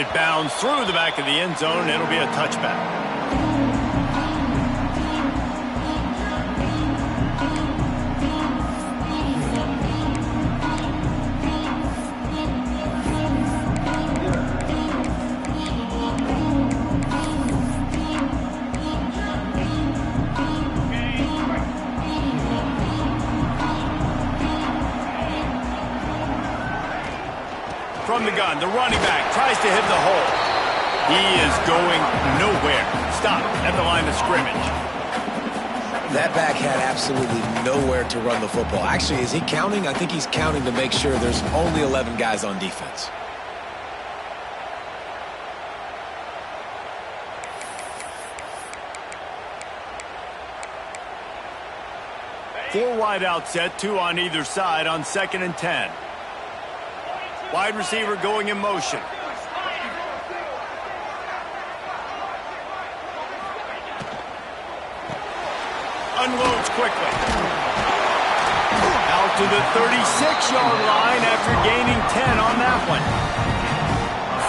It bounds through the back of the end zone, and it'll be a touchback. From the gun, the running back tries to hit the hole. He is going nowhere. Stop at the line of scrimmage. That back had absolutely nowhere to run the football. Actually, is he counting? I think he's counting to make sure there's only 11 guys on defense. Four wide out set, two on either side on 2nd and 10. Wide receiver going in motion. Unloads quickly. Out to the 36-yard line after gaining 10 on that one.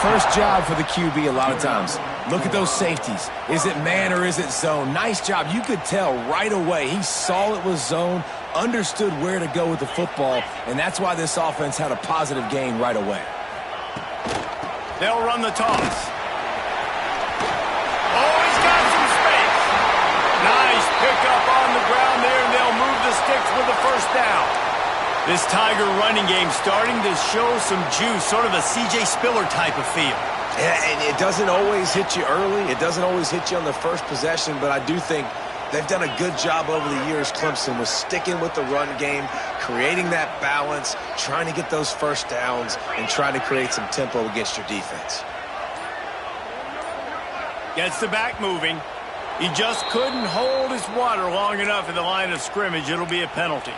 First job for the QB a lot of times. Look at those safeties. Is it man or is it zone? Nice job. You could tell right away. He saw it was zone, understood where to go with the football, and that's why this offense had a positive gain right away. They'll run the toss. Oh, he's got some space. Nice pickup on the ground there, and they'll move the sticks with the first down. This Tiger running game starting to show some juice, sort of a C.J. Spiller type of feel. Yeah, and it doesn't always hit you early. It doesn't always hit you on the first possession, but I do think they've done a good job over the years, Clemson, with sticking with the run game, creating that balance, trying to get those first downs, and trying to create some tempo against your defense. Gets the back moving. He just couldn't hold his water long enough in the line of scrimmage. It'll be a penalty.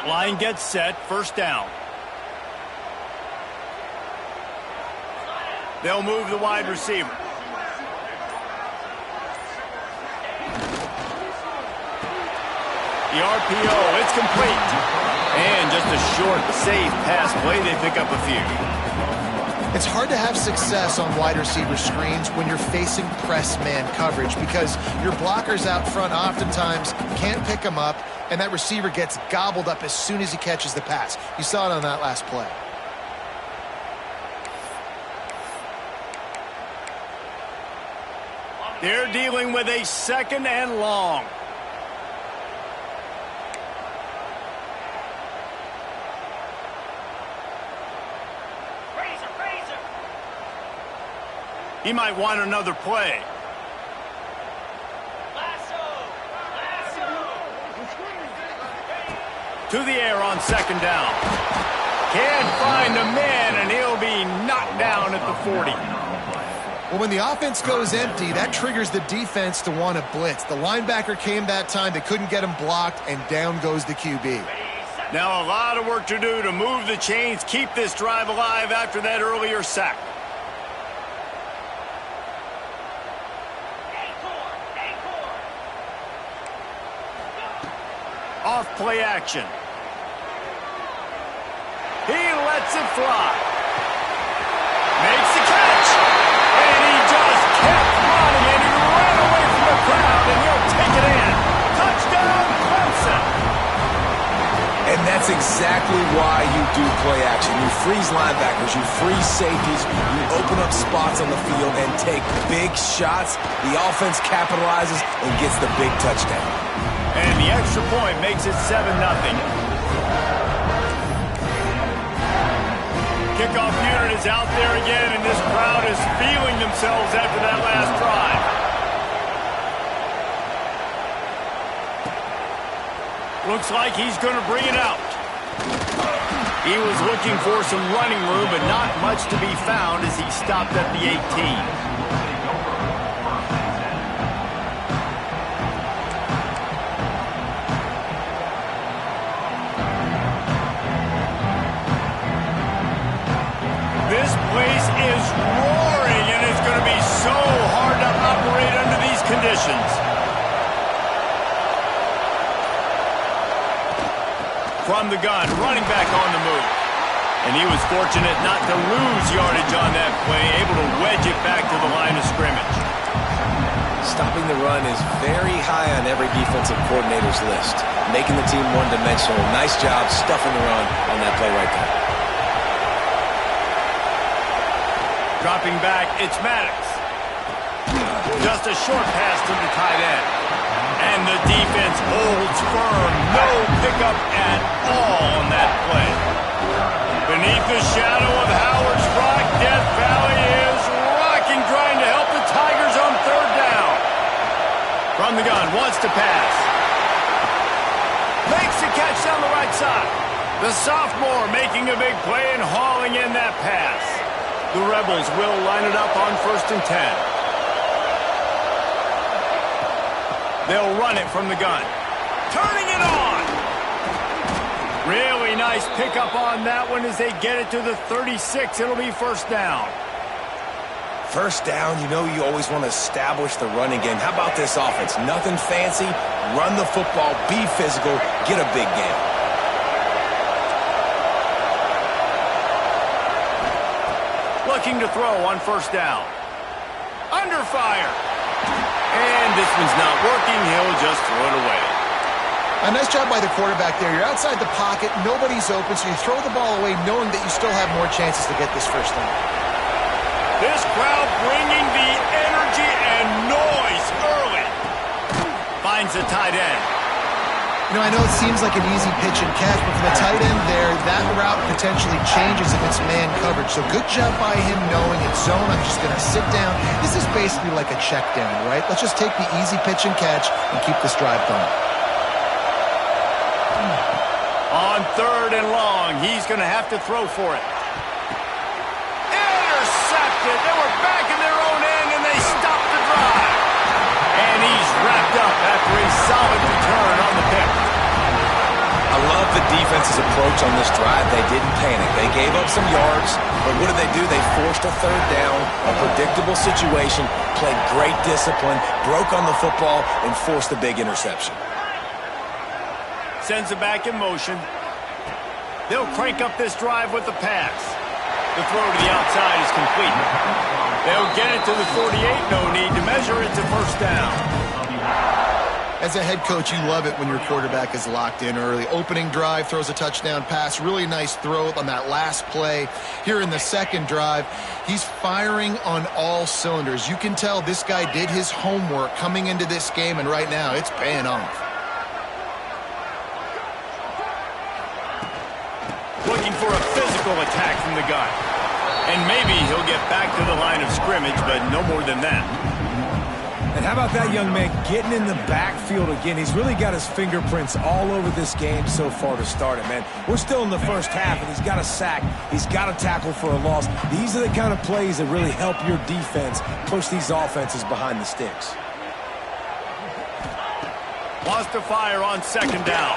Line gets set, first down. They'll move the wide receiver. The RPO, it's complete. And just a short, safe pass play. They pick up a few. It's hard to have success on wide receiver screens when you're facing press man coverage because your blockers out front oftentimes can't pick them up, and that receiver gets gobbled up as soon as he catches the pass. You saw it on that last play. They're dealing with a 2nd and long. He might want another play. To the air on 2nd down. Can't find a man, and he'll be knocked down at the 40. Well, when the offense goes empty, that triggers the defense to want to blitz. The linebacker came that time. They couldn't get him blocked, and down goes the QB. Now a lot of work to do to move the chains, keep this drive alive after that earlier sack. Off play action. He lets it fly. Makes the catch. And he just kept running, and he ran away from the crowd, and he'll take it in. Touchdown, Clemson. And that's exactly why you do play action. You freeze linebackers, you freeze safeties, you open up spots on the field and take big shots. The offense capitalizes and gets the big touchdown. And the extra point makes it 7-0. Kickoff unit is out there again, and this crowd is feeling themselves after that last drive. Looks like he's going to bring it out. He was looking for some running room, but not much to be found as he stopped at the 18. This place is roaring, and it's going to be so hard to operate under these conditions. from the gun, running back on the move. And he was fortunate not to lose yardage on that play, able to wedge it back to the line of scrimmage. Stopping the run is very high on every defensive coordinator's list. Making the team one-dimensional. Nice job stuffing the run on that play right there. Dropping back, it's Maddox. Just a short pass to the tight end. And the defense holds firm. No pickup at all on that play. Beneath the shadow of Howard's rock, Death Valley is rocking, trying to help the Tigers on third down. From the gun, wants to pass. Makes the catch down the right side. The sophomore making a big play and hauling in that pass. The Rebels will line it up on 1st and 10. They'll run it from the gun. Turning it on. Really nice pickup on that one as they get it to the 36. It'll be 1st down. First down, you know you always want to establish the running game. How about this offense? Nothing fancy. Run the football, be physical, get a big gain. Looking to throw on 1st down. Under fire. And this one's not working. He'll just throw it away. A nice job by the quarterback there. You're outside the pocket. Nobody's open, so you throw the ball away knowing that you still have more chances to get this 1st down. This crowd bringing the energy and noise early. Finds the tight end. You know, I know it seems like an easy pitch and catch, but for the tight end there, that route potentially changes if it's man coverage. So good job by him knowing it's zone. I'm just going to sit down. This is basically like a check down, right? Let's just take the easy pitch and catch and keep this drive going. On 3rd and long, he's going to have to throw for it. Intercepted. They were back in their own end, and they stopped the drive. And he's wrapped up after a solid return on the pick. I love the defense's approach on this drive. They didn't panic. They gave up some yards, but what did they do? They forced a 3rd down, a predictable situation, played great discipline, broke on the football, and forced a big interception. Sends it back in motion. They'll crank up this drive with the pass. The throw to the outside is complete. They'll get it to the 48. No need to measure it to 1st down. As a head coach, you love it when your quarterback is locked in early. Opening drive, throws a touchdown pass. Really nice throw on that last play. Here in the 2nd drive, he's firing on all cylinders. You can tell this guy did his homework coming into this game, and right now it's paying off. Looking for a physical attack from the gun. And maybe he'll get back to the line of scrimmage, but no more than that. And how about that young man getting in the backfield again? He's really got his fingerprints all over this game so far to start it, man. We're still in the 1st half, and he's got a sack. He's got a tackle for a loss. These are the kind of plays that really help your defense push these offenses behind the sticks. Wants to fire on 2nd down.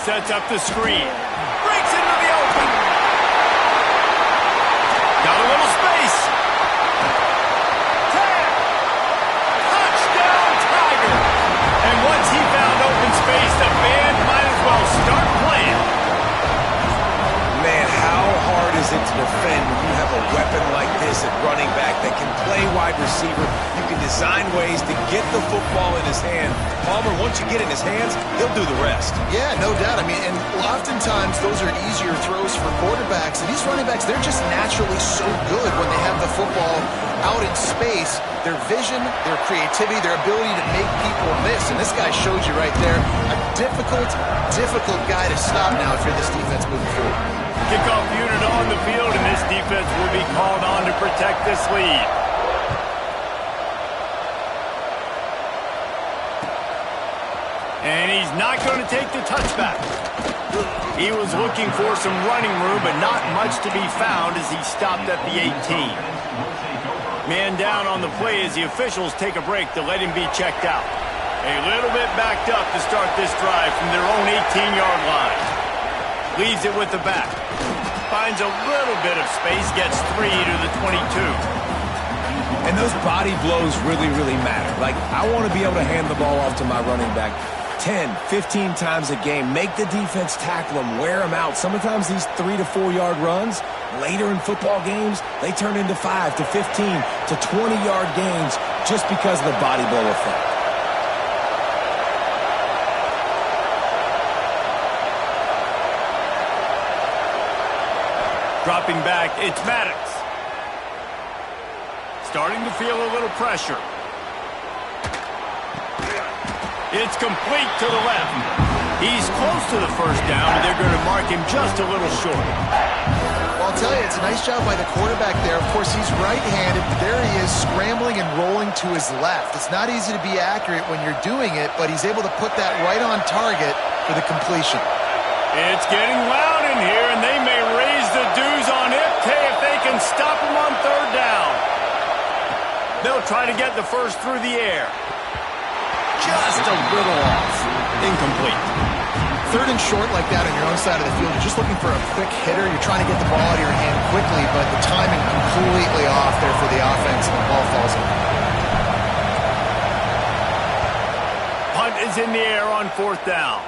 Sets up the screen. Breaks into the open. Got a little space. 10. Touchdown, Tiger. And once he found open space, the band might as well start playing. Man, how hard is it to defend when you have a weapon like this at running back that can play wide receiver? You can design ways to get the football in his hand. Palmer, once you get it in his hands, he'll do the rest. Yeah, no doubt. I mean, and oftentimes those are easier throws for quarterbacks. And these running backs, they're just naturally so good when they have the football out in space. Their vision, their creativity, their ability to make people miss. And this guy showed you right there, a difficult guy to stop now if you're this defense moving forward. Kickoff unit on the field, and this defense will be called on to protect this lead. And he's not going to take the touchback. He was looking for some running room, but not much to be found as he stopped at the 18. Man down on the play as the officials take a break to let him be checked out. A little bit backed up to start this drive from their own 18-yard line. Leaves it with the back. Finds a little bit of space, gets 3 to the 22. And those body blows really, really matter. Like, I want to be able to hand the ball off to my running back 10, 15 times a game. Make the defense tackle them, wear them out. Sometimes these 3 to 4 yard runs, later in football games, they turn into 5 to 15 to 20-yard gains just because of the body blow effect. Dropping back, it's Maddox. Starting to feel a little pressure. It's complete to the left. He's close to the first down, and they're going to mark him just a little short. Well, I'll tell you, it's a nice job by the quarterback there. Of course, he's right-handed, but there he is scrambling and rolling to his left. It's not easy to be accurate when you're doing it, but he's able to put that right on target for the completion. It's getting loud in here, and they may raise the dues on Ipke if they can stop him on third down. They'll try to get the first through the air. Just a little off. Incomplete. Third and short like that on your own side of the field, you're just looking for a quick hitter. You're trying to get the ball out of your hand quickly, but the timing completely off there for the offense, and the ball falls in. Punt is in the air on fourth down.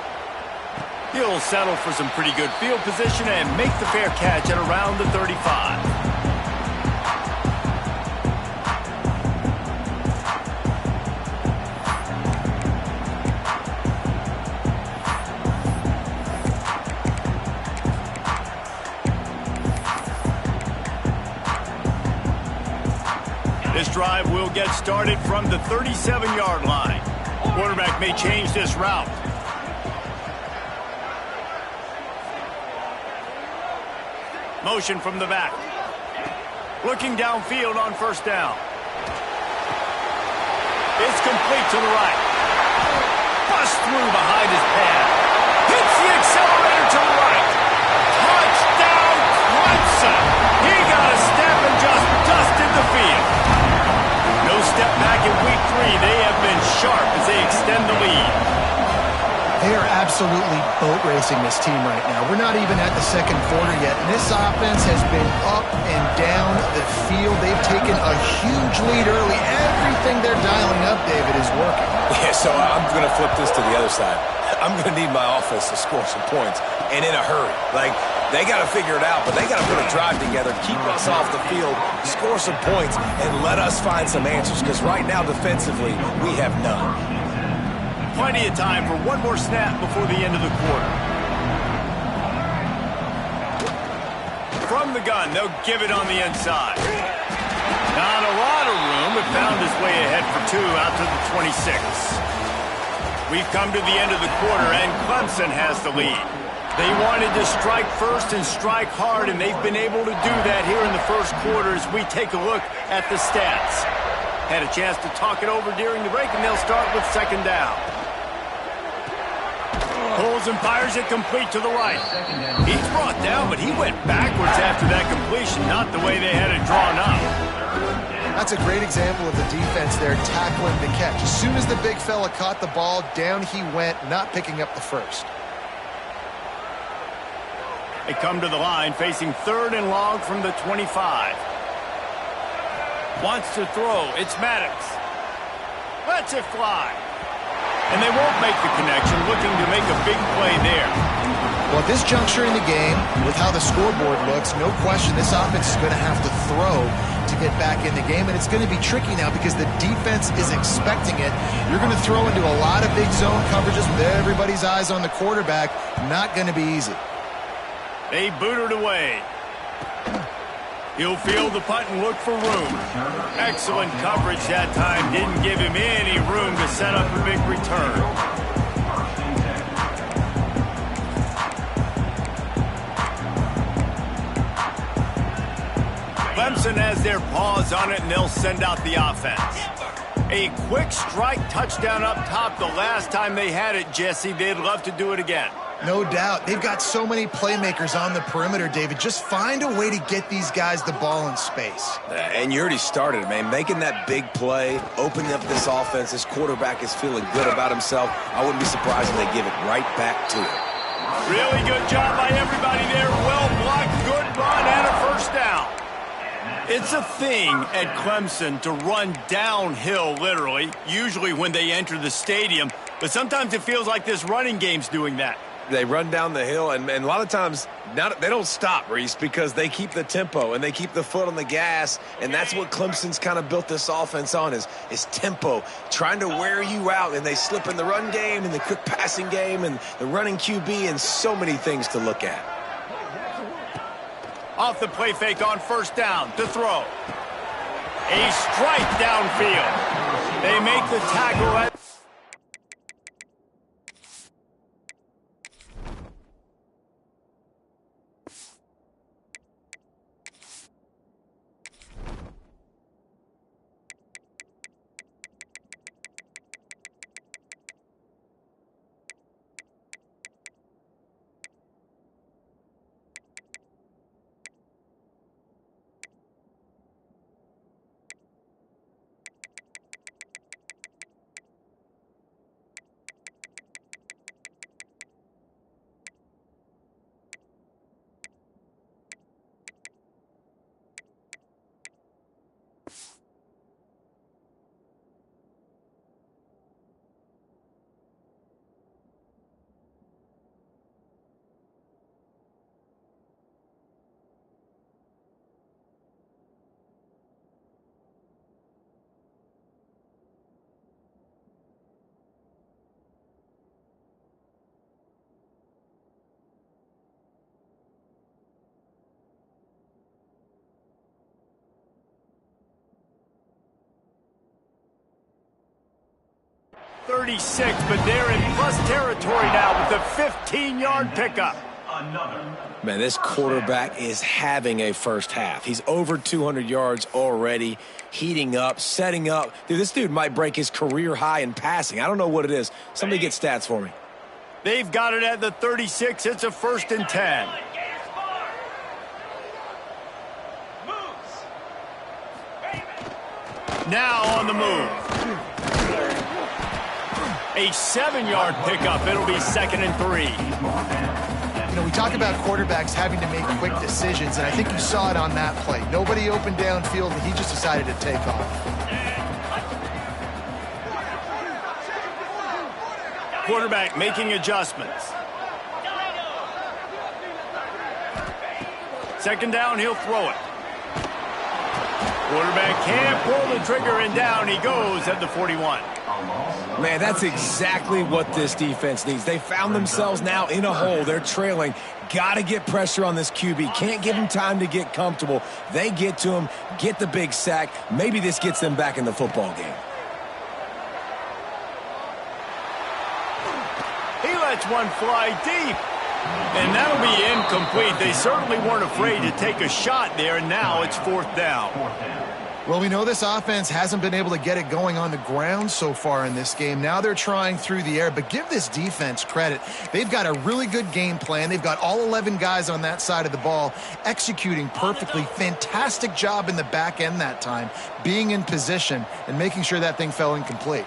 He'll settle for some pretty good field position and make the fair catch at around the 35. This drive will get started from the 37-yard line. Quarterback may change this route. Motion from the back. Looking downfield on first down. It's complete to the right. Bust through behind his pad. Hits the accelerator to the right. Touchdown, Clemson. He got a step and just dusted the field. No step back in week 3. They have been sharp as they extend the lead. They are absolutely boat racing this team right now. We're not even at the second quarter yet, and this offense has been up and down the field. They've taken a huge lead early. Everything they're dialing up, David, is working. Yeah, so I'm going to flip this to the other side. I'm going to need my offense to score some points, and in a hurry. Like, they got to figure it out, but they got to put a drive together, keep us off the field, score some points, and let us find some answers, because right now, defensively, we have none. Plenty of time for one more snap before the end of the quarter. From the gun, they'll give it on the inside. Not a lot of room, but found his way ahead for 2 out to the 26. We've come to the end of the quarter, and Clemson has the lead. They wanted to strike first and strike hard, and they've been able to do that here in the first quarter as we take a look at the stats. Had a chance to talk it over during the break, and they'll start with second down. Pulls and fires it complete to the right. He's brought down, but he went backwards after that completion, not the way they had it drawn up. That's a great example of the defense there tackling the catch. As soon as the big fella caught the ball, down he went, not picking up the first. They come to the line facing third and long from the 25. Wants to throw. It's Maddox. Lets it fly. And they won't make the connection, looking to make a big play there. Well, at this juncture in the game, with how the scoreboard looks, no question this offense is going to have to throw to get back in the game, and it's going to be tricky now because the defense is expecting it. You're going to throw into a lot of big zone coverages with everybody's eyes on the quarterback. Not going to be easy. They boot it away. He'll field the punt and look for room. Excellent coverage that time. Didn't give him any room to set up a big return. Clemson has their paws on it, and they'll send out the offense. A quick strike touchdown up top the last time they had it, Jesse. They'd love to do it again. No doubt. They've got so many playmakers on the perimeter, David. Just find a way to get these guys the ball in space. And you already started, man. Making that big play, opening up this offense. This quarterback is feeling good about himself. I wouldn't be surprised if they give it right back to him. Really good job by everybody there. Well blocked, good run, and a first down. It's a thing at Clemson to run downhill, literally. Usually when they enter the stadium, But sometimes it feels like this running game's doing that. They run down the hill, and a lot of times they don't stop, Reese, because they keep the tempo and they keep the foot on the gas, and that's what Clemson's kind of built this offense on is tempo, trying to wear you out, and they slip in the run game and the quick passing game and the running QB and so many things to look at. Off the play fake on first down to throw. A strike downfield. They make the tackle at... ...36, but they're in plus territory now with a 15-yard pickup. Man, this quarterback is having a first half. He's over 200 yards already, heating up, setting up. Dude, this dude might break his career high in passing. I don't know what it is. Somebody get stats for me. They've got it at the 36. It's a 1st and 10. Now on the move. A 7-yard pickup. It'll be 2nd and 3. You know, we talk about quarterbacks having to make quick decisions, and I think you saw it on that play. Nobody opened downfield, and he just decided to take off. Quarterback making adjustments. 2nd down, he'll throw it. Quarterback can't pull the trigger, and down he goes at the 41. Man, that's exactly what this defense needs. They found themselves now in a hole. They're trailing. Got to get pressure on this QB. Can't give him time to get comfortable. They get to him, get the big sack. Maybe this gets them back in the football game. He lets one fly deep. And that'll be incomplete. They certainly weren't afraid to take a shot there, and now it's 4th down. Well, we know this offense hasn't been able to get it going on the ground so far in this game. Now they're trying through the air, but give this defense credit. They've got a really good game plan. They've got all 11 guys on that side of the ball executing perfectly. Fantastic job in the back end that time, being in position and making sure that thing fell incomplete.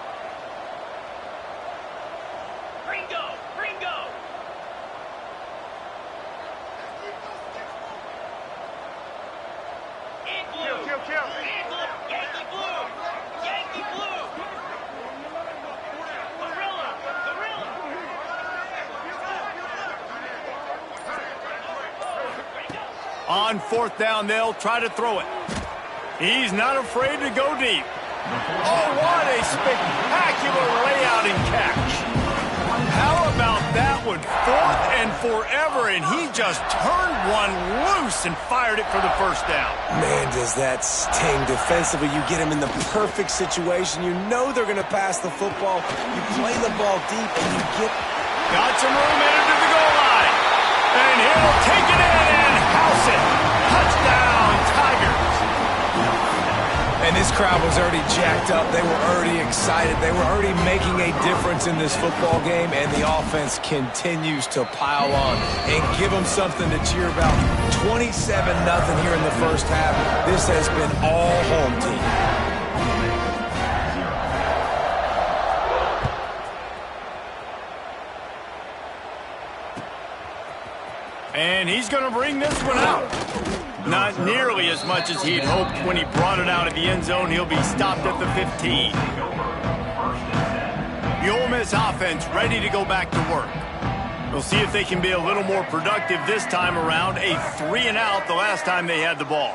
On 4th down, they'll try to throw it. He's not afraid to go deep. Oh, what a spectacular layout and catch. How about that one? 4th and forever, and he just turned one loose and fired it for the 1st down. Man, does that sting defensively. You get him in the perfect situation. You know they're going to pass the football. You play the ball deep, and you get... Got some room headed to the goal line. And he'll take it in and house it. Touchdown, Tigers. And this crowd was already jacked up. They were already excited. They were already making a difference in this football game, and the offense continues to pile on and give them something to cheer about. 27-0 here in the 1st half. This has been all home team. And he's going to bring this one out. Not nearly as much as he'd hoped when he brought it out of the end zone. He'll be stopped at the 15. The Ole Miss offense ready to go back to work. We'll see if they can be a little more productive this time around. A 3-and-out the last time they had the ball.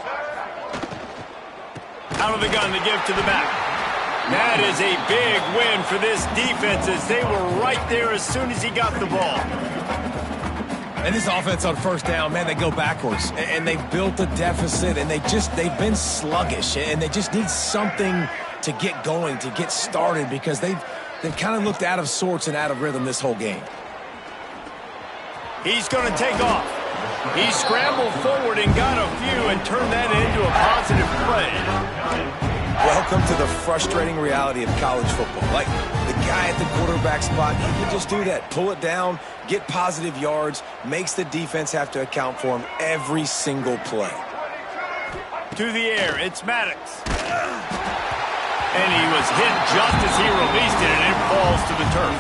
Out of the gun to give to the back. That is a big win for this defense as they were right there as soon as he got the ball. And this offense on first down, man, they go backwards. And they've built a deficit, and they've been sluggish. And they just need something to get going, to get started, because they've kind of looked out of sorts and out of rhythm this whole game. He's going to take off. He scrambled forward and got a few and turned that into a positive play. Welcome to the frustrating reality of college football. Like, the guy at the quarterback spot, he can just do that. Pull it down, get positive yards, makes the defense have to account for him every single play. To the air, it's Maddox. And he was hit just as he released it, and it falls to the turf.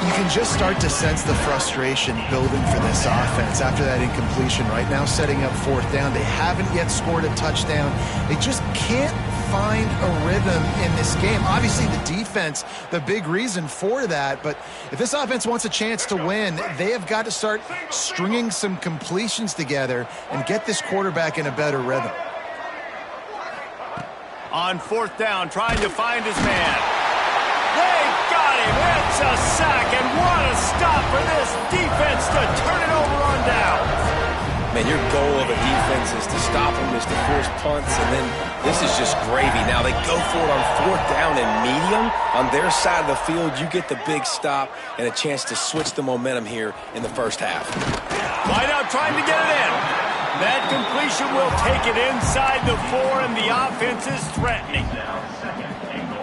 You can just start to sense the frustration building for this offense after that incompletion. Right now, setting up fourth down. They haven't yet scored a touchdown. They just can't find a rhythm in this game. Obviously, the defense, the big reason for that. But if this offense wants a chance to win, they have got to start stringing some completions together and get this quarterback in a better rhythm. On fourth down, trying to find his man. They got him. It's a sack, and what a stop for this defense to turn it over on down. Man, your goal of a defense is to stop them, is to force punts, and then this is just gravy. Now they go for it on fourth down and medium. On their side of the field, you get the big stop and a chance to switch the momentum here in the first half. Wide out trying to get it in. That completion will take it inside the 4, and the offense is threatening.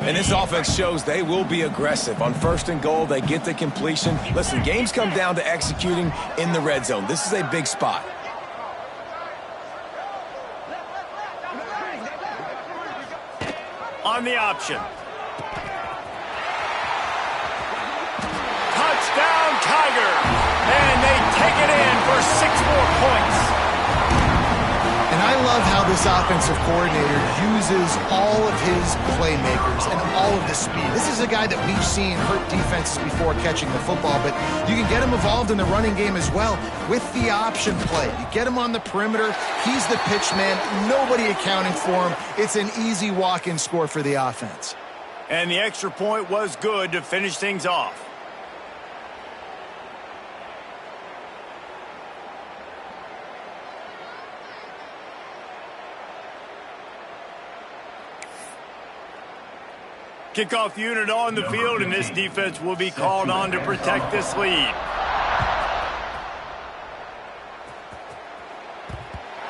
And this offense shows they will be aggressive. On first and goal, they get the completion. Listen, games come down to executing in the red zone. This is a big spot. On the option. Touchdown, Tiger. And they take it in for 6 more points. And I love how this offensive coordinator uses all of his playmakers and all of the speed. This is a guy that we've seen hurt defenses before catching the football, but you can get him involved in the running game as well with the option play. You get him on the perimeter, he's the pitch man, nobody accounting for him. It's an easy walk-in score for the offense. And the extra point was good to finish things off. Kickoff unit on the field, and this defense will be called on to protect this lead.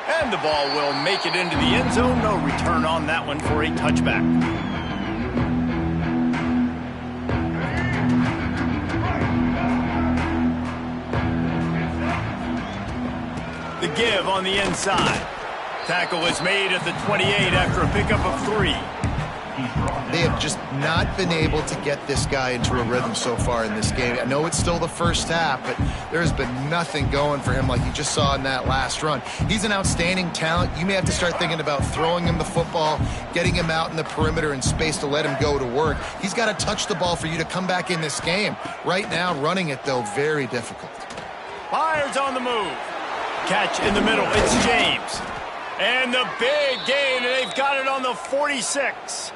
And the ball will make it into the end zone. No return on that one for a touchback. The give on the inside. Tackle is made at the 28 after a pickup of 3. They have just not been able to get this guy into a rhythm so far in this game. I know it's still the first half, but there has been nothing going for him like you just saw in that last run. He's an outstanding talent. You may have to start thinking about throwing him the football, getting him out in the perimeter in space to let him go to work. He's got to touch the ball for you to come back in this game. Right now, running it, though, very difficult. Fires on the move. Catch in the middle. It's James. And the big gain, and they've got it on the 46.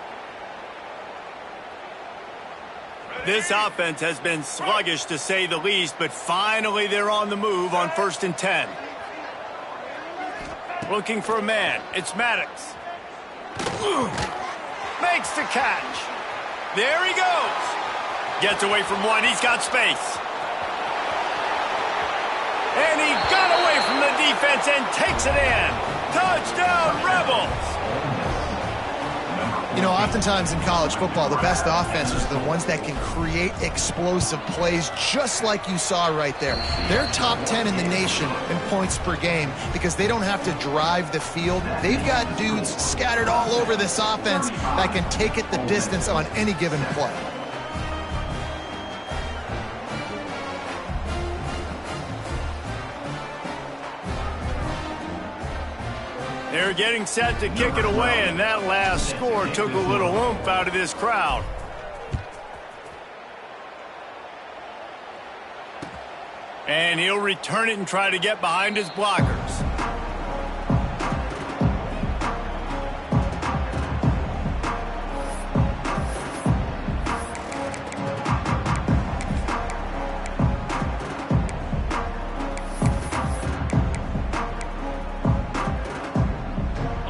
This offense has been sluggish, to say the least, but finally they're on the move on 1st and 10. Looking for a man. It's Maddox. Makes the catch. There he goes. Gets away from one. He's got space. And he got away from the defense and takes it in. Touchdown, Rebels. You know, oftentimes in college football, the best offenses are the ones that can create explosive plays, just like you saw right there. They're top 10 in the nation in points per game because they don't have to drive the field. They've got dudes scattered all over this offense that can take it the distance on any given play. They're getting set to kick it away, and that last score took a little oomph out of this crowd. And he'll return it and try to get behind his blockers.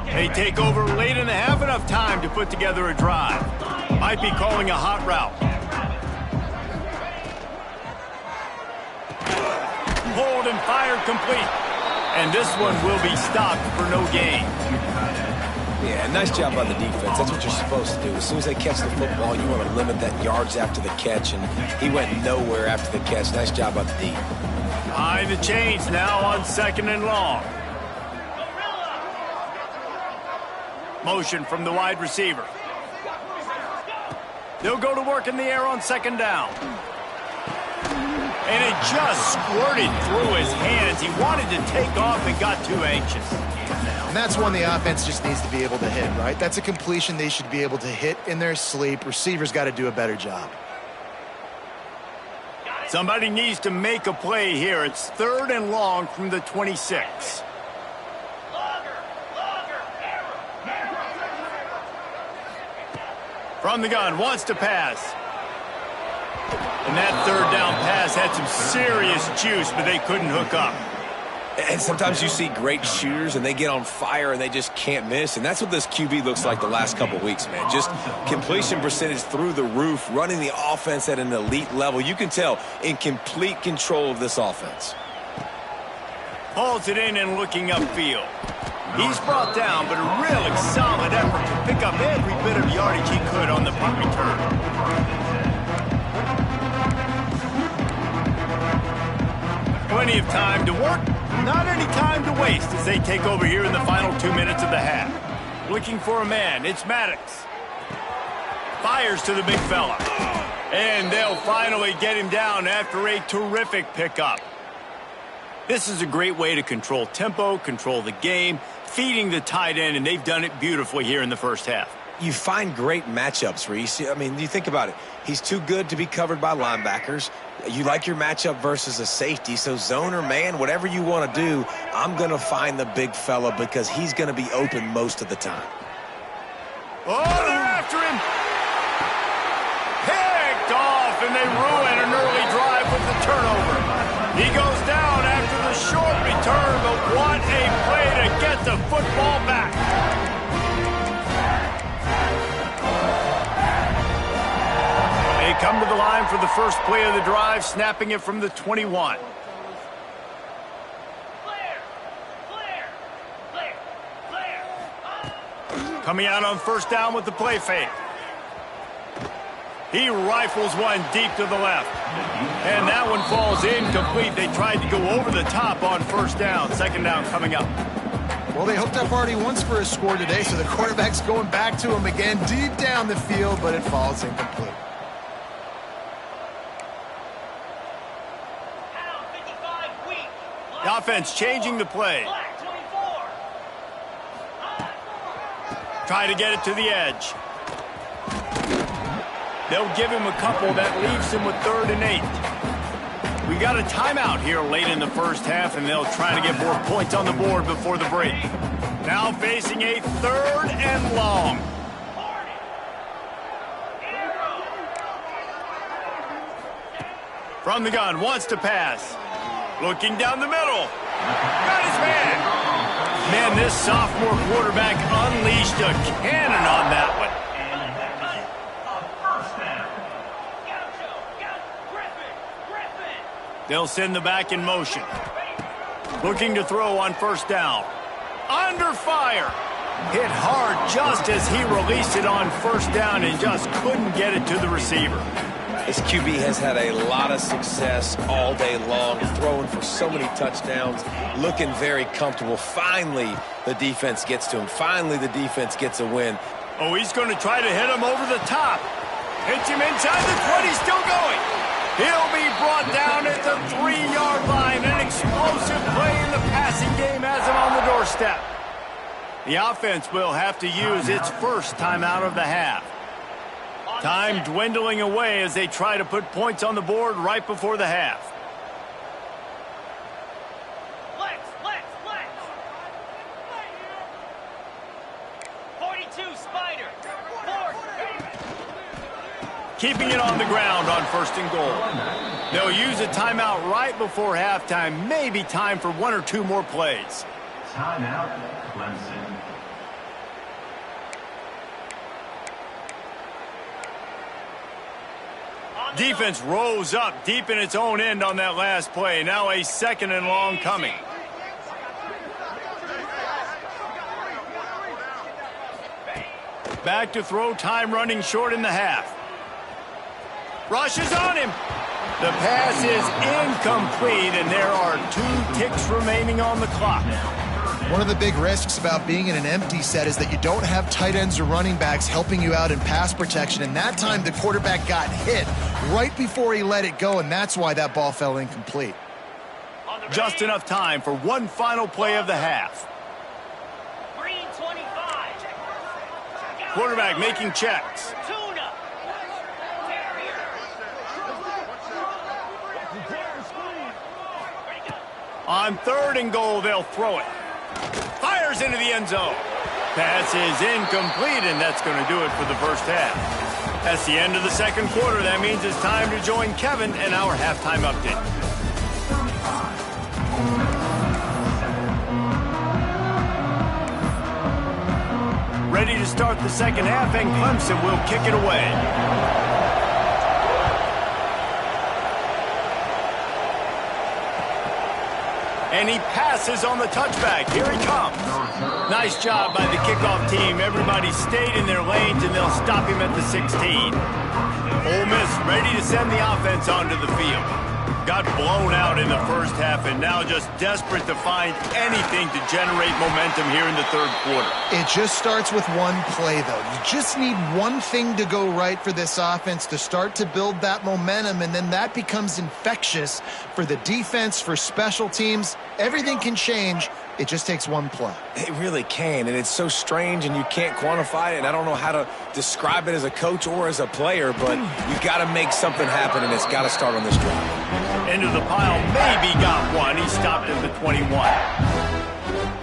They take over late in the half, enough time to put together a drive. Might be calling a hot route. Hold and fire complete. And this one will be stopped for no gain. Yeah, nice job by the defense. That's what you're supposed to do. As soon as they catch the football, you want to limit that yards after the catch, and he went nowhere after the catch. Nice job by the D. Behind the chains now on 2nd and long. Motion from the wide receiver. They'll go to work in the air on 2nd down. And it just squirted through his hands. He wanted to take off and got too anxious. And that's one the offense just needs to be able to hit, right? That's a completion they should be able to hit in their sleep. Receivers got to do a better job. Somebody needs to make a play here. It's 3rd and long from the 26. From the gun, wants to pass. And that 3rd down pass had some serious juice, but they couldn't hook up. And sometimes you see great shooters, and they get on fire, and they just can't miss. And that's what this QB looks like the last couple weeks, man. Just completion percentage through the roof, running the offense at an elite level. You can tell in complete control of this offense. Hauls it in and looking upfield. He's brought down, but a really solid effort to pick up every bit of yardage he could on the punt return. Plenty of time to work, not any time to waste as they take over here in the final 2 minutes of the half. Looking for a man, it's Maddox. Fires to the big fella. And they'll finally get him down after a terrific pickup. This is a great way to control tempo, control the game, feeding the tight end, and they've done it beautifully here in the first half. You find great matchups, Reese. I mean, you think about it. He's too good to be covered by linebackers. You like your matchup versus a safety, so zone or man, whatever you want to do, I'm going to find the big fella because he's going to be open most of the time. Oh, they're after him. Picked off, and they ruin an early drive with the turnover. He goes down after the short return, but what a play to get the football back. They come to the line for the first play of the drive, snapping it from the 21. Coming out on 1st down with the play fake. He rifles one deep to the left. And that one falls incomplete. They tried to go over the top on 1st down. 2nd down coming up. Well, they hooked up already once for a score today, so the quarterback's going back to him again deep down the field, but it falls incomplete. The offense changing the play. Try to get it to the edge. They'll give him a couple. That leaves him with 3rd and 8. We got a timeout here late in the first half, and they'll try to get more points on the board before the break. Now facing a 3rd and long. From the gun, wants to pass. Looking down the middle. Got his man. Man, this sophomore quarterback unleashed a cannon on that one. They'll send the back in motion. Looking to throw on 1st down. Under fire. Hit hard just as he released it on 1st down and just couldn't get it to the receiver. This QB has had a lot of success all day long, throwing for so many touchdowns, looking very comfortable. Finally, the defense gets to him. Finally, the defense gets a win. Oh, he's going to try to hit him over the top. Hits him inside the 20, still going. He'll be brought down at the 3-yard line. An explosive play in the passing game has him on the doorstep. The offense will have to use its first timeout of the half. Time dwindling away as they try to put points on the board right before the half. keeping it on the ground on 1st and goal. They'll use a timeout right before halftime. Maybe time for 1 or 2 more plays. Timeout, Clemson. Defense rose up deep in its own end on that last play. Now a 2nd and long coming. Back to throw, time running short in the half. Rushes on him. The pass is incomplete, and there are 2 ticks remaining on the clock. One of the big risks about being in an empty set is that you don't have tight ends or running backs helping you out in pass protection. And that time the quarterback got hit right before he let it go, and that's why that ball fell incomplete. Just enough time for one final play of the half. Green 25. Quarterback making checks. Tuna. On 3rd and goal, they'll throw it. Fires into the end zone. Pass is incomplete, and that's going to do it for the first half. That's the end of the 2nd quarter. That means it's time to join Kevin and our halftime update. Ready to start the 2nd half, and Clemson will kick it away. And he passes on the touchback. Here he comes. Nice job by the kickoff team. Everybody stayed in their lanes, and they'll stop him at the 16. Ole Miss ready to send the offense onto the field. Got blown out in the first half, and now just desperate to find anything to generate momentum here in the 3rd quarter. It just starts with one play, though. You just need one thing to go right for this offense to start to build that momentum, and then that becomes infectious for the defense, for special teams. Everything can change. It just takes one play. It really can, and it's so strange, and you can't quantify it, and I don't know how to describe it as a coach or as a player, but you got to make something happen, and it's got to start on this drive. Into the pile, maybe got one. He stopped at the 21.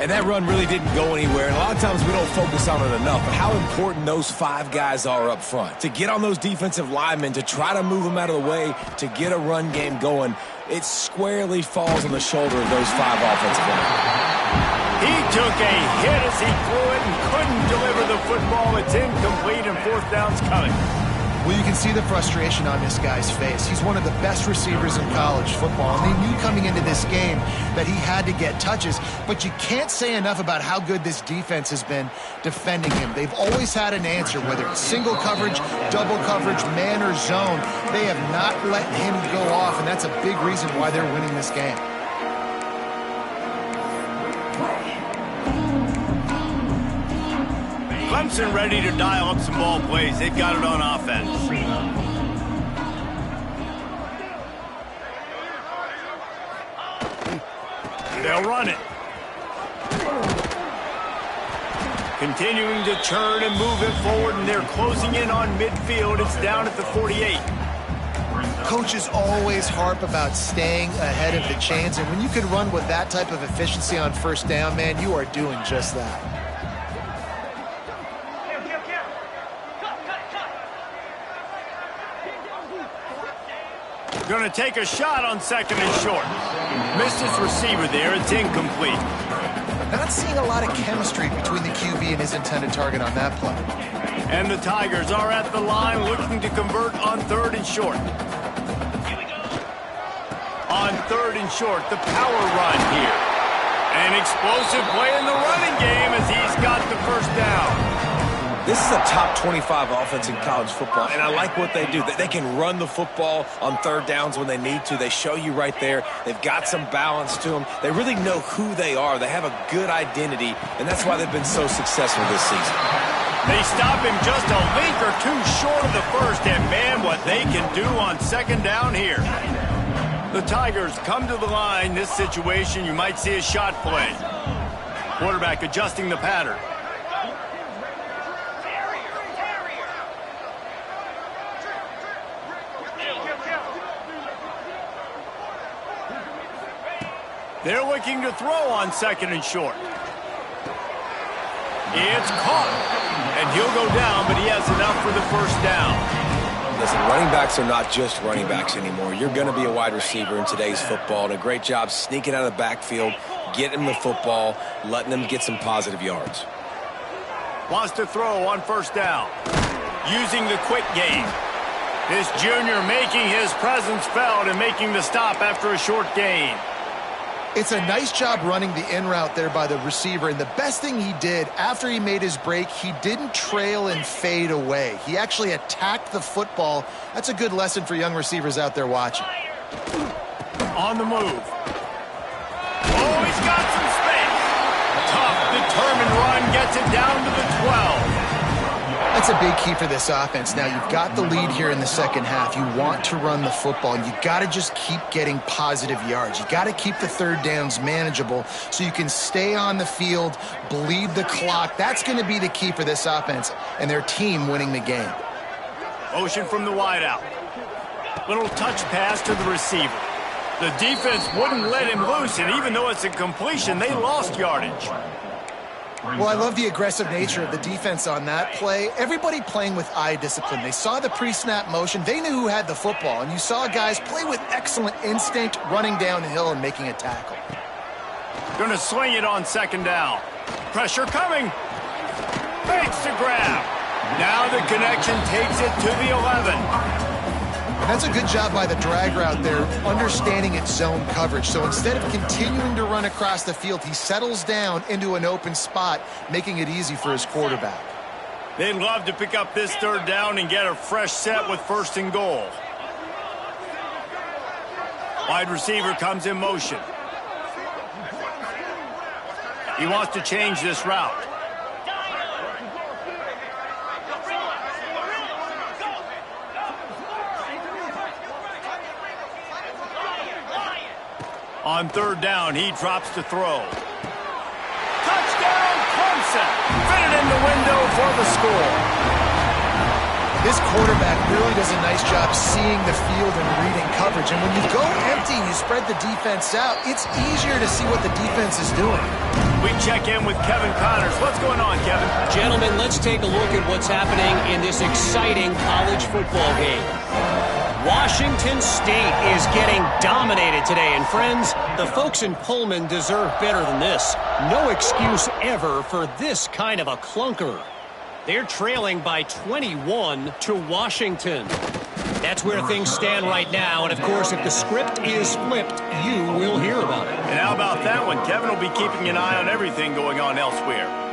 And that run really didn't go anywhere, and a lot of times we don't focus on it enough, but how important those 5 guys are up front. To get on those defensive linemen, to try to move them out of the way, to get a run game going, it squarely falls on the shoulder of those 5 offensive linemen. He took a hit as he threw it and couldn't deliver the football. It's incomplete, and 4th down's coming. Well, you can see the frustration on this guy's face. He's one of the best receivers in college football, and they knew coming into this game that he had to get touches, but you can't say enough about how good this defense has been defending him. They've always had an answer, whether it's single coverage, double coverage, man or zone. They have not let him go off, and that's a big reason why they're winning this game. Clemson ready to dial up some ball plays. They've got it on offense. They'll run it. Continuing to turn and move it forward, and they're closing in on midfield. It's down at the 48. Coaches always harp about staying ahead of the chains, and when you can run with that type of efficiency on 1st down, man, you are doing just that. Going to take a shot on 2nd and short. Missed his receiver there. It's incomplete. Not seeing a lot of chemistry between the QB and his intended target on that play. And the Tigers are at the line looking to convert on 3rd and short. On 3rd and short, the power run here. An explosive play in the running game as he's got the 1st down. This is a top 25 offense in college football, and I like what they do. They can run the football on 3rd downs when they need to. They show you right there. They've got some balance to them. They really know who they are. They have a good identity, and that's why they've been so successful this season. They stop him just a link or 2 short of the 1st, and man, what they can do on 2nd down here. The Tigers come to the line. This situation, you might see a shot play. Quarterback adjusting the pattern. They're looking to throw on 2nd and short. It's caught. And he'll go down, but he has enough for the 1st down. Listen, running backs are not just running backs anymore. You're going to be a wide receiver in today's football, and a great job sneaking out of the backfield, getting the football, letting them get some positive yards. Wants to throw on first down. Using the quick game. This junior making his presence felt and making the stop after a short gain. It's a nice job running the in route there by the receiver, and the best thing he did after he made his break, he didn't trail and fade away. He actually attacked the football. That's a good lesson for young receivers out there watching. On the move. Oh, he's got some space. Tough, determined run gets it down to the 12. That's a big key for this offense. Now, you've got the lead here in the second half. You want to run the football, and you got to just keep getting positive yards. You got to keep the third downs manageable so you can stay on the field, bleed the clock. That's going to be the key for this offense and their team winning the game. Motion from the wideout. Little touch pass to the receiver. The defense wouldn't let him loose, and even though it's a completion, they lost yardage. Well, I love the aggressive nature of the defense on that play. Everybody playing with eye discipline. They saw the pre-snap motion. They knew who had the football, and you saw guys play with excellent instinct, running downhill and making a tackle. Going to swing it on second down. Pressure coming. Fakes the grab. Now the connection takes it to the 11. And that's a good job by the drag route there, understanding its zone coverage. So instead of continuing to run across the field, he settles down into an open spot, making it easy for his quarterback. They'd love to pick up this third down and get a fresh set with first and goal. Wide receiver comes in motion. He wants to change this route. On third down, he drops to throw. Touchdown, Clemson! Fitted in the window for the score. This quarterback really does a nice job seeing the field and reading coverage. And when you go empty and you spread the defense out, it's easier to see what the defense is doing. We check in with Kevin Connors. What's going on, Kevin? Gentlemen, let's take a look at what's happening in this exciting college football game. Washington State is getting dominated today, and friends, the folks in Pullman deserve better than this. No excuse ever for this kind of a clunker. They're trailing by 21 to Washington. That's where things stand right now, and of course, if the script is flipped, you will hear about it. And how about that one? Kevin will be keeping an eye on everything going on elsewhere.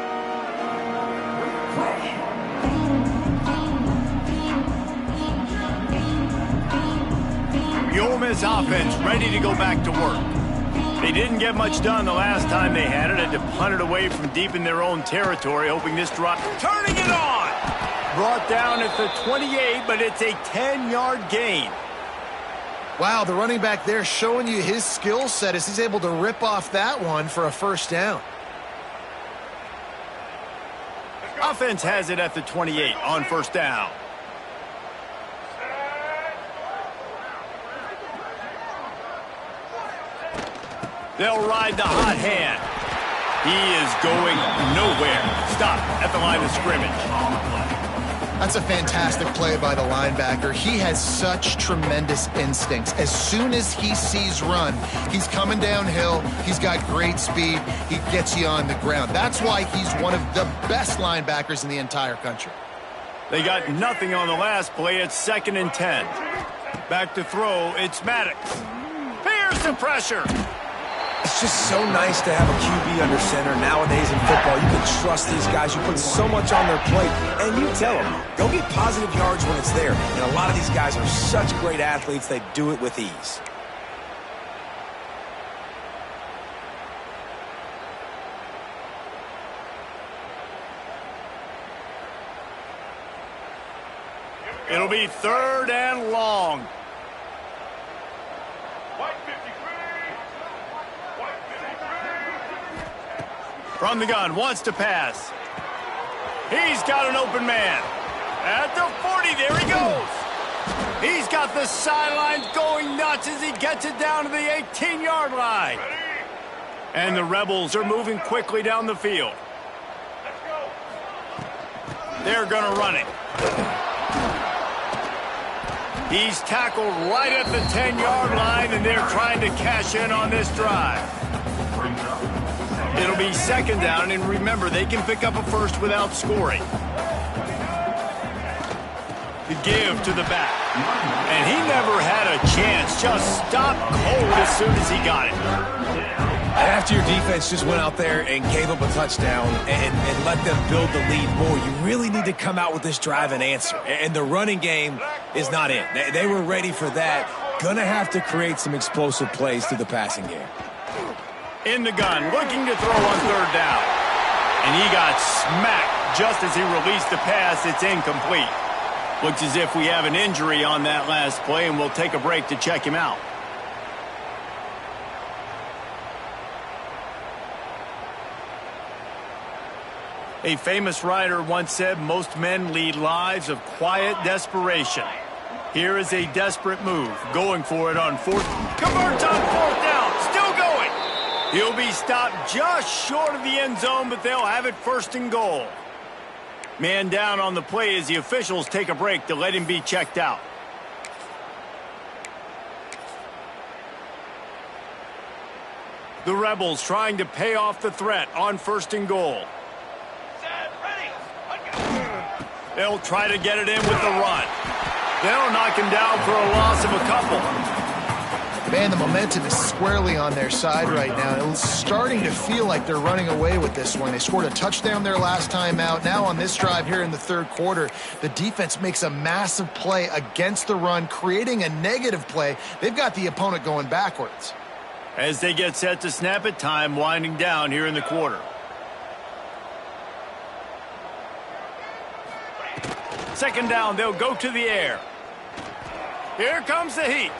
The Ole Miss offense ready to go back to work. They didn't get much done the last time they had it. Had to punt it away from deep in their own territory, hoping this drop. Turning it on! Brought down at the 28, but it's a 10-yard gain. Wow, the running back there showing you his skill set as he's able to rip off that one for a first down. Offense has it at the 28 on first down. They'll ride the hot hand. He is going nowhere. Stop at the line of scrimmage. That's a fantastic play by the linebacker. He has such tremendous instincts. As soon as he sees run, he's coming downhill. He's got great speed. He gets you on the ground. That's why he's one of the best linebackers in the entire country. They got nothing on the last play. It's 2nd and 10. Back to throw. It's Maddox. Here's the pressure. It's just so nice to have a QB under center. Nowadays in football, you can trust these guys. You put so much on their plate, and you tell them, go get positive yards when it's there. And a lot of these guys are such great athletes, they do it with ease. It'll be 3rd and long. From the gun, wants to pass. He's got an open man. At the 40, there he goes. He's got the sidelines going nuts as he gets it down to the 18-yard line. And the Rebels are moving quickly down the field. They're going to run it. He's tackled right at the 10-yard line, and they're trying to cash in on this drive. It'll be second down, and remember, they can pick up a first without scoring. The give to the back. And he never had a chance. Just stopped cold as soon as he got it. After your defense just went out there and gave up a touchdown and let them build the lead more, you really need to come out with this drive and answer. And the running game is not in. They were ready for that. Gonna have to create some explosive plays through the passing game. In the gun, looking to throw on third down. And he got smacked just as he released the pass. It's incomplete. Looks as if we have an injury on that last play, and we'll take a break to check him out. A famous writer once said, most men lead lives of quiet desperation. Here is a desperate move, going for it on fourth. Converts on fourth down, still going. He'll be stopped just short of the end zone, but they'll have it first and goal. Man down on the play as the officials take a break to let him be checked out. The Rebels trying to pay off the threat on first and goal. They'll try to get it in with the run. They'll knock him down for a loss of a couple. Man, the momentum is squarely on their side right now. It's starting to feel like they're running away with this one. They scored a touchdown their last time out. Now on this drive here in the third quarter, the defense makes a massive play against the run, creating a negative play. They've got the opponent going backwards. As they get set to snap it, time winding down here in the quarter. Second down, they'll go to the air. Here comes the heat.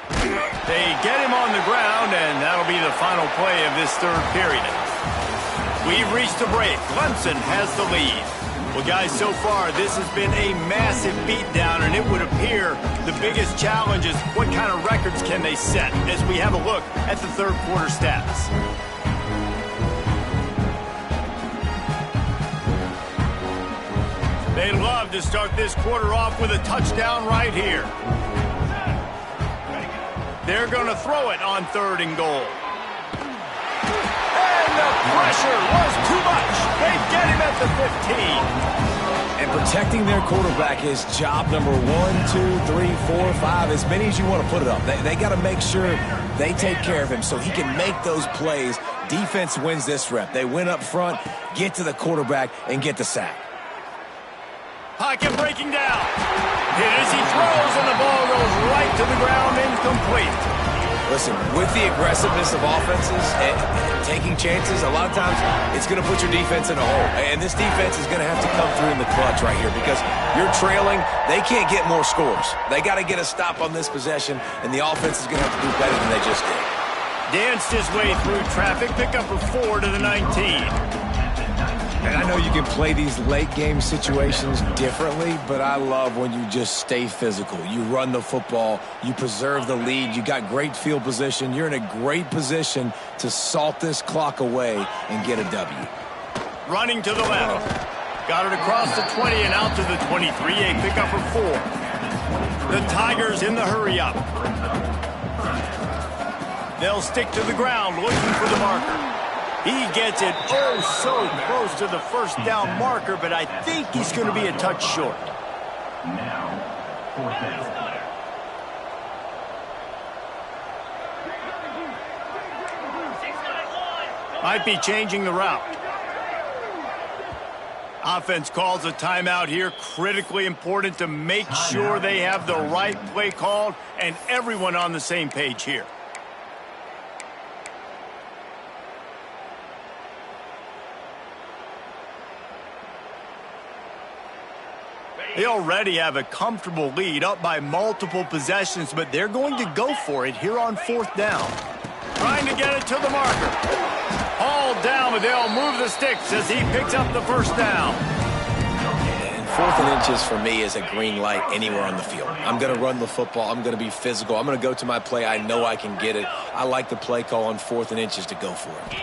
They get him on the ground, and that'll be the final play of this third period. We've reached a break. Clemson has the lead. Well, guys, so far, this has been a massive beatdown, and it would appear the biggest challenge is what kind of records can they set as we have a look at the third quarter stats. They'd love to start this quarter off with a touchdown right here. They're going to throw it on third and goal. And the pressure was too much. They get him at the 15. And protecting their quarterback is job number 1, 2, 3, 4, 5, as many as you want to put it up. They got to make sure they take care of him so he can make those plays. Defense wins this rep. They win up front, get to the quarterback, and get the sack. Pocket breaking down. Hit as he throws, and the ball goes right to the ground, incomplete. Listen, with the aggressiveness of offenses and taking chances, a lot of times it's going to put your defense in a hole. And this defense is going to have to come through in the clutch right here because you're trailing. They can't get more scores. They got to get a stop on this possession, and the offense is going to have to do better than they just did. Danced his way through traffic, pick up a 4 to the 19. And I know you can play these late-game situations differently, but I love when you just stay physical. You run the football, you preserve the lead, you got great field position. You're in a great position to salt this clock away and get a W. Running to the left. Got it across the 20 and out to the 23. A pickup for 4. The Tigers in the hurry-up. They'll stick to the ground looking for the marker. He gets it oh so close to the first down marker, but I think he's going to be a touch short. Now, fourth down. Might be changing the route. Offense calls a timeout here. Critically important to make sure they have the right play called and everyone on the same page here. They already have a comfortable lead up by multiple possessions, but they're going to go for it here on fourth down. Trying to get it to the marker. Hauled down, but they'll move the sticks as he picks up the first down. And 4th and inches for me is a green light anywhere on the field. I'm going to run the football. I'm going to be physical. I'm going to go to my play. I know I can get it. I like the play call on 4th and inches to go for it.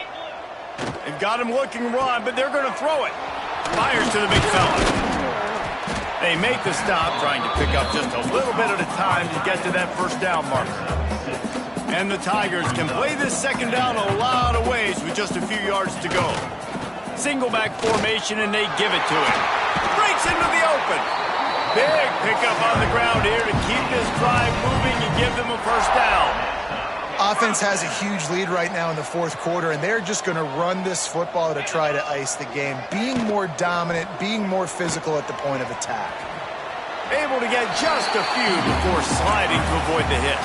They've got him looking run, but they're going to throw it. Fires to the big fella. They make the stop, trying to pick up just a little bit at a time to get to that first down marker. And the Tigers can play this second down a lot of ways with just a few yards to go. Single back formation, and they give it to him. Breaks into the open. Big pickup on the ground here to keep this drive moving and give them a first down. Offense has a huge lead right now in the fourth quarter, and they're just going to run this football to try to ice the game, being more dominant, being more physical at the point of attack. Able to get just a few before sliding to avoid the hit.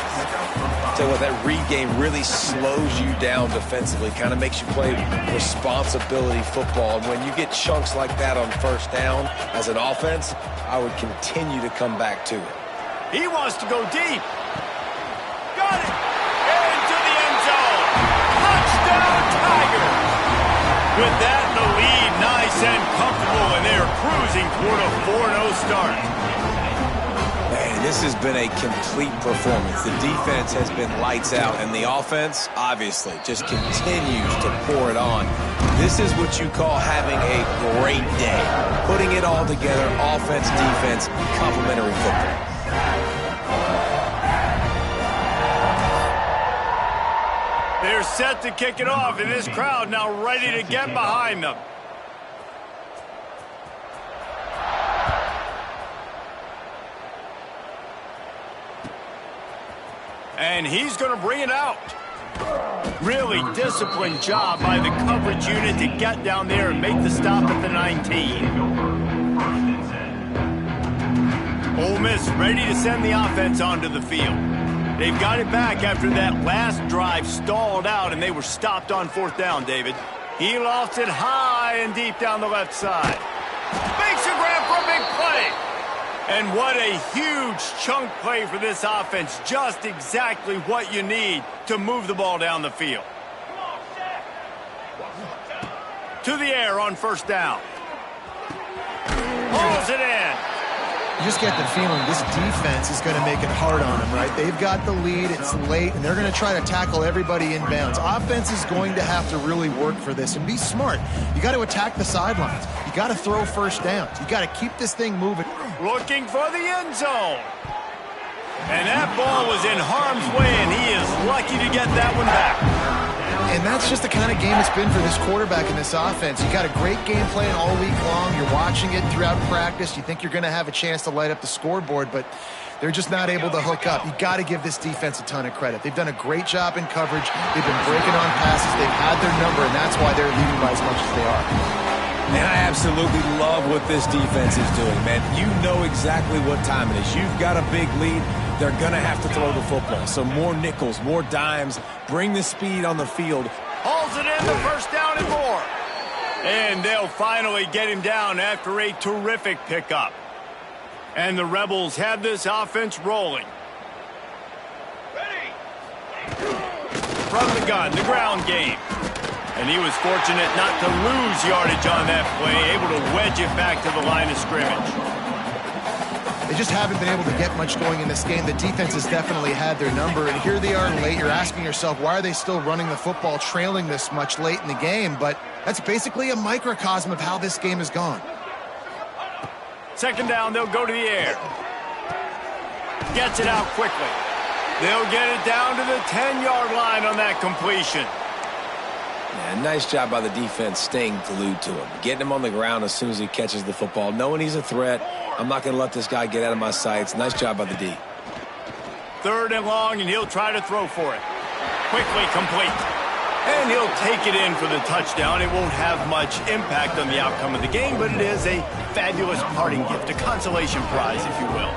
Tell you what, that read game really slows you down defensively, kind of makes you play responsibility football. And when you get chunks like that on first down as an offense, I would continue to come back to it. He wants to go deep. Got it. Into the end zone. Touchdown, Tigers. With that in the lead, nice and comfortable, and they are cruising toward a 4-0 start. Man, this has been a complete performance. The defense has been lights out, and the offense, obviously, just continues to pour it on. This is what you call having a great day. Putting it all together, offense, defense, complementary football. They're set to kick it off, and this crowd now ready to get behind them. And he's going to bring it out. Really disciplined job by the coverage unit to get down there and make the stop at the 19. Ole Miss ready to send the offense onto the field. They've got it back after that last drive stalled out, and they were stopped on fourth down, David. He lofts it high and deep down the left side. Makes a grab for a big play. And what a huge chunk play for this offense. Just exactly what you need to move the ball down the field. To the air on first down. Pulls it in. You just get the feeling this defense is going to make it hard on them, right? They've got the lead, it's late, and they're going to try to tackle everybody inbounds. Offense is going to have to really work for this and be smart. You got to attack the sidelines. You got to throw first downs. You got to keep this thing moving. Looking for the end zone. And that ball was in harm's way, and he is lucky to get that one back. And that's just the kind of game it's been for this quarterback in this offense. You got a great game plan all week long. You're watching it throughout practice. You think you're going to have a chance to light up the scoreboard, but they're just not able to hook up. You got to give this defense a ton of credit. They've done a great job in coverage. They've been breaking on passes. They've had their number, and that's why they're leading by as much as they are. And I absolutely love what this defense is doing, man. You know exactly what time it is. You've got a big lead. They're going to have to throw the football. So more nickels, more dimes. Bring the speed on the field. Hauls it in, the first down and more. And they'll finally get him down after a terrific pickup. And the Rebels have this offense rolling. From the gun, the ground game. And he was fortunate not to lose yardage on that play, able to wedge it back to the line of scrimmage. They just haven't been able to get much going in this game. The defense has definitely had their number, and here they are late. You're asking yourself, why are they still running the football, trailing this much late in the game? But that's basically a microcosm of how this game has gone. Second down, they'll go to the air. Gets it out quickly. They'll get it down to the 10-yard line on that completion. Yeah, nice job by the defense staying glued to him. Getting him on the ground as soon as he catches the football. Knowing he's a threat, I'm not going to let this guy get out of my sights. Nice job by the D. Third and long, and he'll try to throw for it. Quickly complete. And he'll take it in for the touchdown. It won't have much impact on the outcome of the game, but it is a fabulous parting gift, a consolation prize, if you will.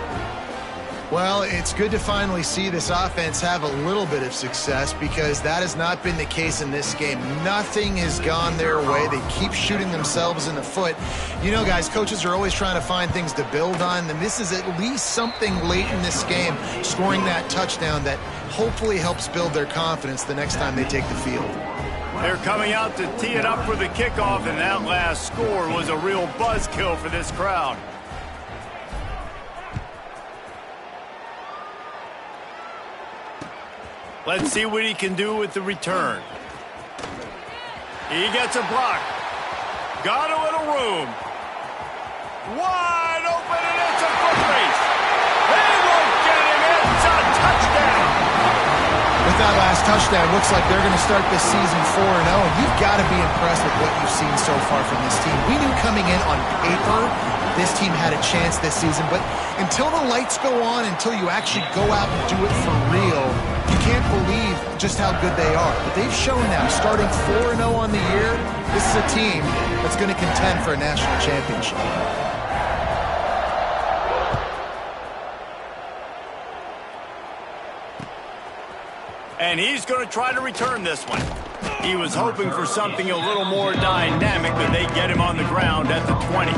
Well, it's good to finally see this offense have a little bit of success because that has not been the case in this game. Nothing has gone their way. They keep shooting themselves in the foot. You know, guys, coaches are always trying to find things to build on, and this is at least something late in this game, scoring that touchdown that hopefully helps build their confidence the next time they take the field. They're coming out to tee it up for the kickoff, and that last score was a real buzzkill for this crowd. Let's see what he can do with the return. He gets a block. Got a little room. Wide open, and it's that last touchdown, looks like they're going to start this season 4-0, and you've got to be impressed with what you've seen so far from this team. We knew coming in on paper this team had a chance this season, but until the lights go on, until you actually go out and do it for real, you can't believe just how good they are. But they've shown now, starting 4-0 on the year, this is a team that's going to contend for a national championship. And he's going to try to return this one. He was hoping for something a little more dynamic, but they get him on the ground at the 20.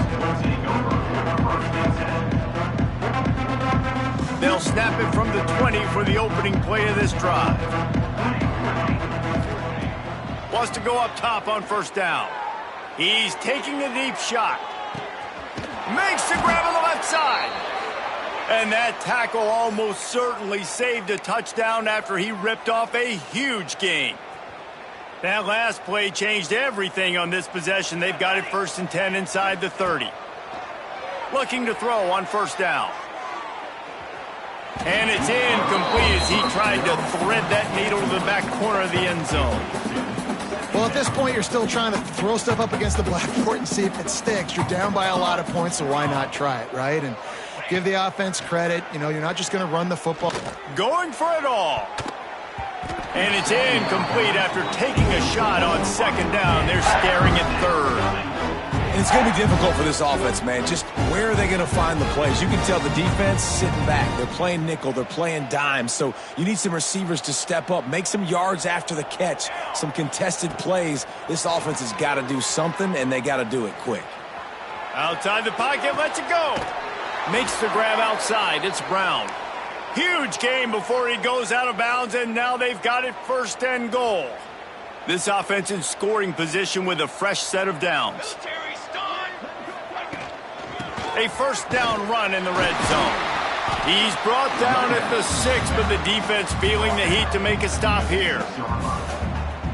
They'll snap it from the 20 for the opening play of this drive. Wants to go up top on first down. He's taking a deep shot. Makes the grab on the left side. And that tackle almost certainly saved a touchdown after he ripped off a huge gain. That last play changed everything on this possession. They've got it 1st and 10 inside the 30. Looking to throw on first down. And it's incomplete as he tried to thread that needle to the back corner of the end zone. Well, at this point, you're still trying to throw stuff up against the blackboard and see if it sticks. You're down by a lot of points, so why not try it, right? And give the offense credit. You know, you're not just going to run the football. Going for it all. And it's incomplete after taking a shot on second down. They're staring at third. And it's going to be difficult for this offense, man. Just where are they going to find the plays? You can tell the defense sitting back. They're playing nickel. They're playing dime. So you need some receivers to step up, make some yards after the catch, some contested plays. This offense has got to do something, and they got to do it quick. Outside the pocket, lets it go. Makes the grab outside. It's Brown. Huge gain before he goes out of bounds, and now they've got it 1st and goal. This offense in scoring position with a fresh set of downs. A 1st down run in the red zone. He's brought down at the 6, but the defense feeling the heat to make a stop here.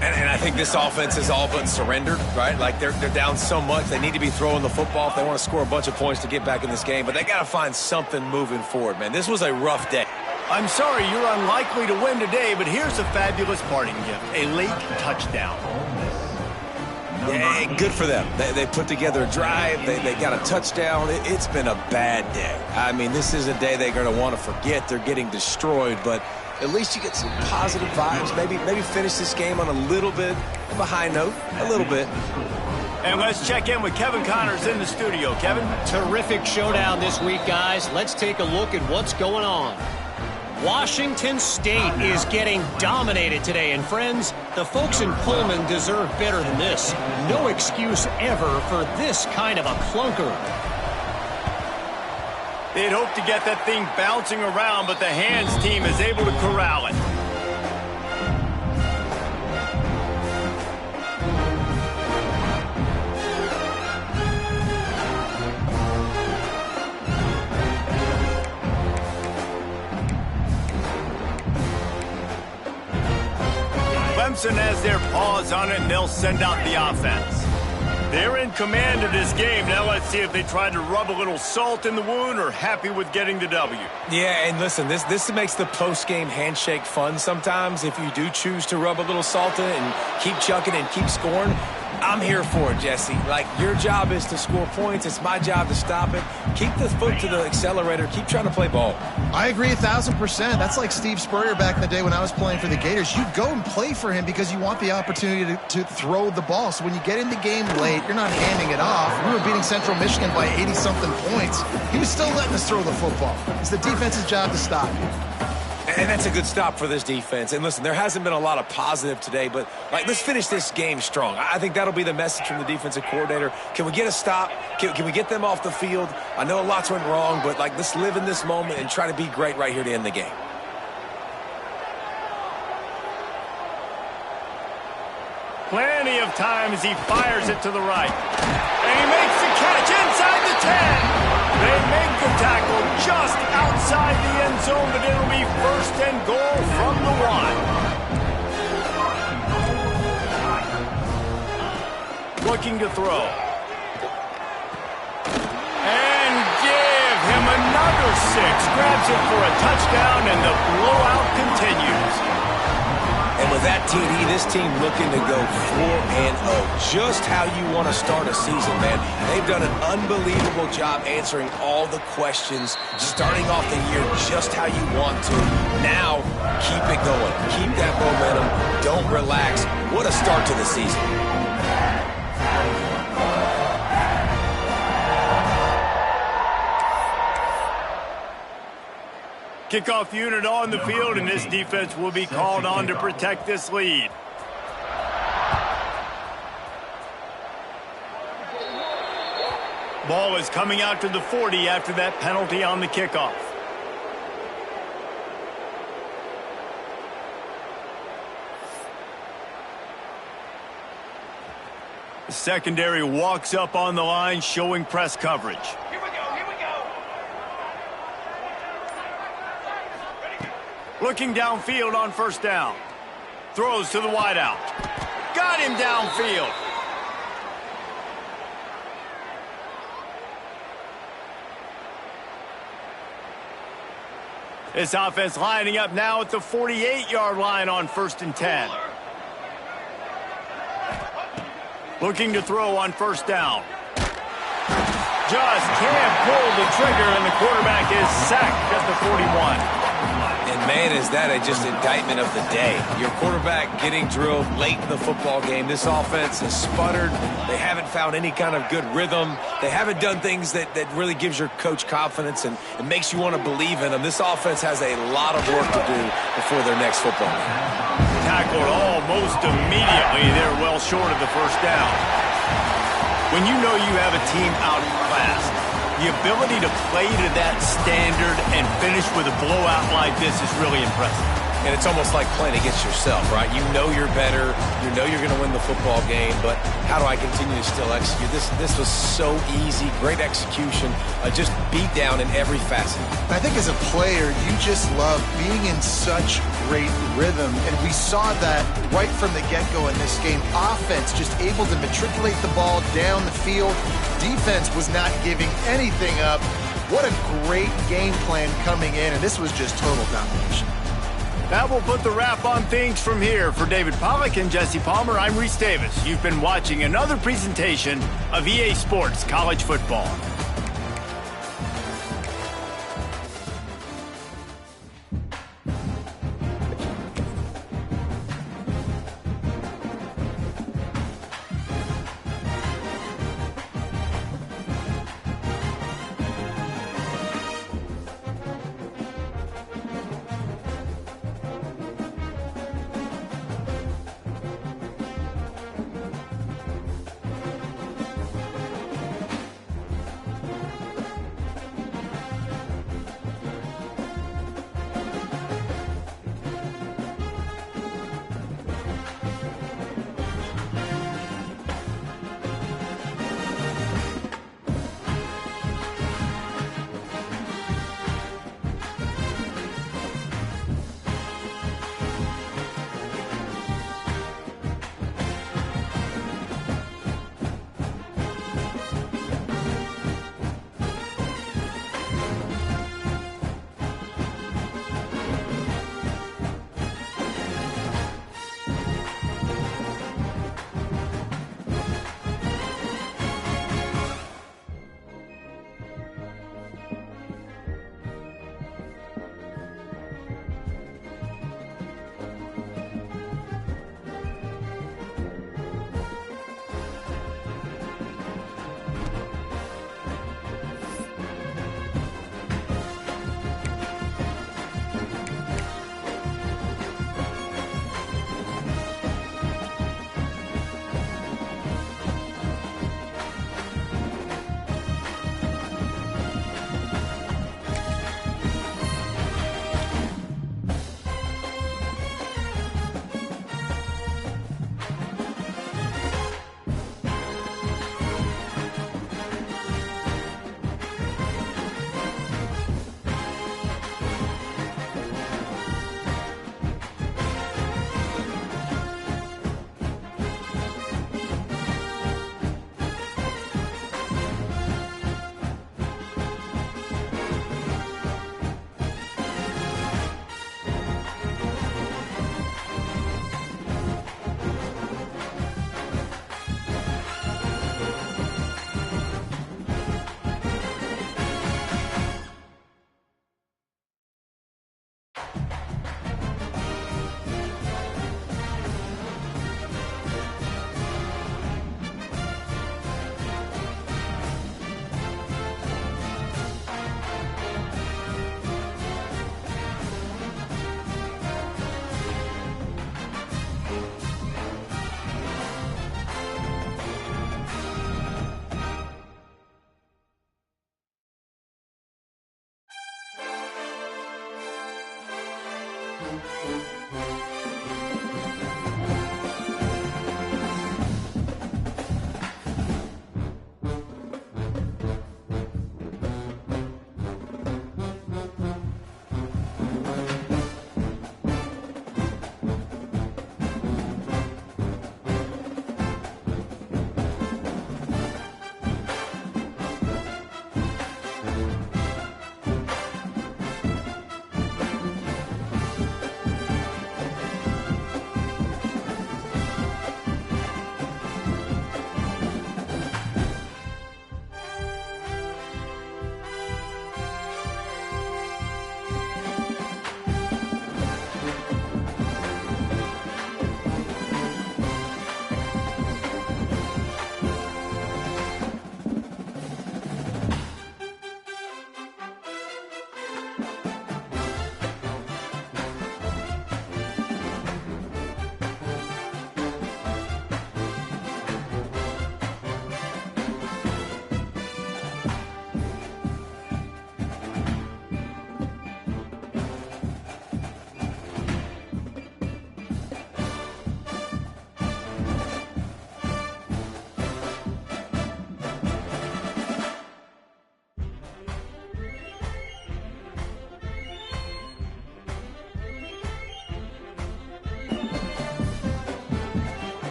And I think this offense is all but surrendered, right? Like they're down so much, they need to be throwing the football if they want to score a bunch of points to get back in this game. But they got to find something moving forward, man. This was a rough day. I'm sorry you're unlikely to win today, but here's a fabulous parting gift. A late touchdown. Yeah, good for them. They put together a drive. They got a touchdown. It's been a bad day. I mean, this is a day they're going to want to forget. They're getting destroyed, but at least you get some positive vibes. Maybe finish this game on a little bit of a high note, a little bit. And let's check in with Kevin Connors in the studio. Kevin? Terrific showdown this week, guys. Let's take a look at what's going on. Washington State is getting dominated today, and friends, the folks in Pullman deserve better than this. No excuse ever for this kind of a clunker. They'd hope to get that thing bouncing around, but the hands team is able to corral it. Clemson has their paws on it, and they'll send out the offense. They're in command of this game. Now let's see if they try to rub a little salt in the wound or happy with getting the W. Yeah, and listen, this makes the post-game handshake fun sometimes. If you do choose to rub a little salt in it and keep chucking and keep scoring, I'm here for it, Jesse. Like, your job is to score points. It's my job to stop it. Keep the foot to the accelerator. Keep trying to play ball. I agree 1,000%. That's like Steve Spurrier back in the day when I was playing for the Gators. You go and play for him because you want the opportunity to throw the ball. So when you get in the game late, you're not handing it off. We were beating Central Michigan by 80-something points. He was still letting us throw the football. It's the defense's job to stop you. And that's a good stop for this defense. And listen, there hasn't been a lot of positive today, but let's finish this game strong. I think that'll be the message from the defensive coordinator. Can we get a stop? Can we get them off the field? I know lots went wrong, but let's live in this moment and try to be great right here to end the game. Plenty of times he fires it to the right. And he makes the catch inside the 10. They make the tackle just outside the end zone, but it'll be 1st and goal from the 1. Looking to throw. And give him another 6. Grabs it for a touchdown, and the blowout continues. And with that TD, this team looking to go 4-0. Just how you want to start a season, man. They've done an unbelievable job answering all the questions, starting off the year just how you want to. Now, keep it going. Keep that momentum. Don't relax. What a start to the season. Kickoff unit on the field, and this defense will be called on to protect this lead. Ball is coming out to the 40 after that penalty on the kickoff. The secondary walks up on the line, showing press coverage. Looking downfield on first down. Throws to the wideout. Got him downfield. This offense lining up now at the 48-yard line on 1st and 10. Looking to throw on first down. Just can't pull the trigger, and the quarterback is sacked at the 41. And, man, is that just indictment of the day. Your quarterback getting drilled late in the football game. This offense has sputtered. They haven't found any kind of good rhythm. They haven't done things that really gives your coach confidence and it makes you want to believe in them. This offense has a lot of work to do before their next football game. Tackled almost immediately. They're well short of the first down. When you know you have a team outclassed, the ability to play to that standard and finish with a blowout like this is really impressive. And it's almost like playing against yourself, right? You know you're better. You know you're going to win the football game, but how do I continue to still execute? This was so easy, great execution, just beat down in every facet. I think as a player, you just love being in such great rhythm, and we saw that right from the get-go in this game. Offense just able to matriculate the ball down the field. Defense was not giving anything up. What a great game plan coming in, and this was just total domination. That will put the wrap on things from here. For David Pollack and Jesse Palmer, I'm Reese Davis. You've been watching another presentation of EA Sports College Football.